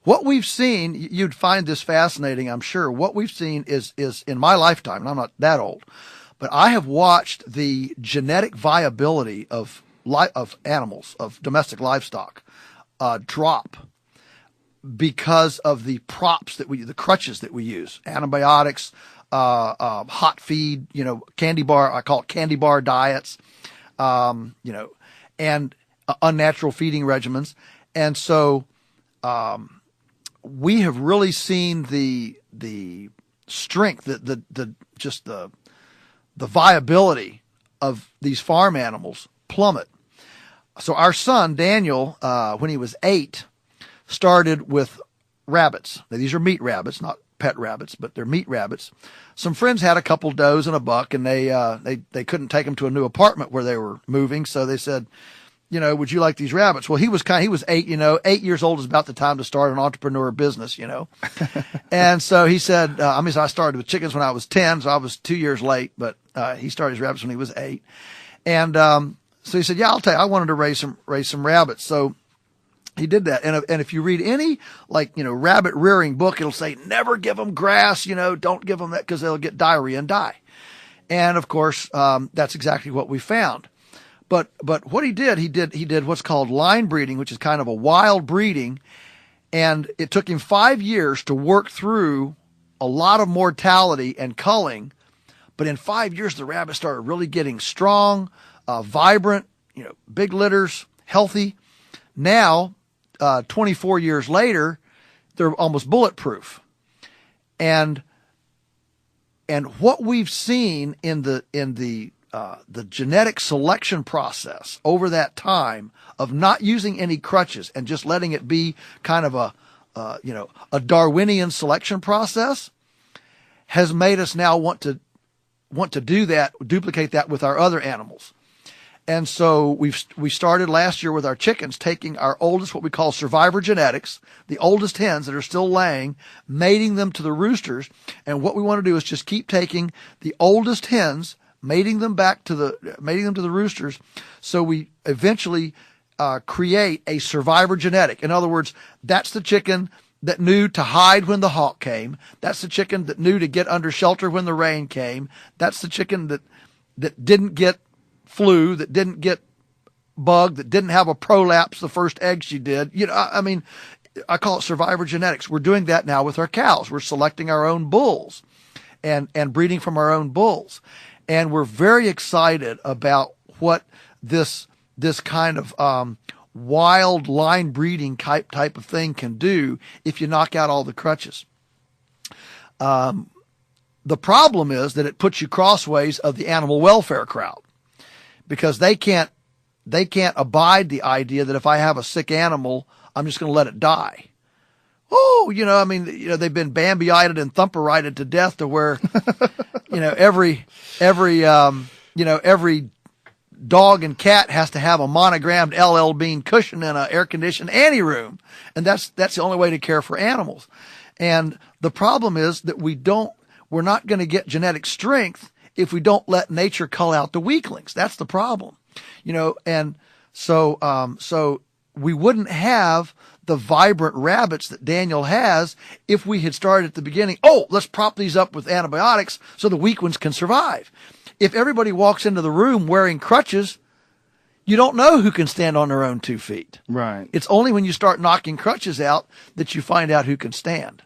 what we've seen, you'd find this fascinating, I'm sure. What we've seen is in my lifetime, and I'm not that old, but I have watched the genetic viability of animals, of domestic livestock, drop because of the the crutches that we use, antibiotics, hot feed, candy bar, I call it candy bar diets, and unnatural feeding regimens. And so, we have really seen the strength, the viability of these farm animals plummet. So our son, Daniel, when he was 8, started with rabbits. Now, these are meat rabbits, not pet rabbits, but they're meat rabbits. Some friends had a couple does and a buck, and they couldn't take them to a new apartment where they were moving. So they said, would you like these rabbits? Well, he was 8, 8 years old is about the time to start an entrepreneur business, And so he said, I started with chickens when I was 10, so I was 2 years late, but he started his rabbits when he was 8. And so he said, yeah, I'll tell you, I wanted to raise some rabbits. So he did that. And if you read any, rabbit rearing book, it'll say, never give them grass, don't give them that because they'll get diarrhea and die. And of course, that's exactly what we found. But what he did what's called line breeding, which is kind of a wild breeding. And it took him 5 years to work through a lot of mortality and culling. But in 5 years, the rabbits started really getting strong, vibrant, big litters, healthy. Now, 24 years later, they're almost bulletproof. And what we've seen in the genetic selection process over that time of not using any crutches and just letting it be kind of a Darwinian selection process has made us now want to duplicate that with our other animals. And so we started last year with our chickens, taking our oldest, what we call survivor genetics, the oldest hens that are still laying, mating them to the roosters. And what we want to do is just keep taking the oldest hens, mating them to the roosters. So we eventually create a survivor genetic. In other words, that's the chicken that knew to hide when the hawk came. That's the chicken that knew to get under shelter when the rain came. That's the chicken that didn't get flu, that didn't get bug, that didn't have a prolapse the first egg she did. I call it survivor genetics. We're doing that now with our cows. We're selecting our own bulls and breeding from our own bulls. And we're very excited about what this kind of wild line breeding type of thing can do if you knock out all the crutches. The problem is that it puts you crossways of the animal welfare crowd, because they can't abide the idea that if I have a sick animal, I'm just going to let it die. Oh, they've been Bambi-ited and Thumper-ited to death to where, every dog and cat has to have a monogrammed LL Bean cushion in an air-conditioned anteroom. And that's the only way to care for animals. And the problem is that we're not going to get genetic strength if we don't let nature cull out the weaklings. That's the problem, and so we wouldn't have the vibrant rabbits that Daniel has if we had started at the beginning. Oh, let's prop these up with antibiotics so the weak ones can survive. If everybody walks into the room wearing crutches, you don't know who can stand on their own 2 feet. Right. It's only when you start knocking crutches out that you find out who can stand.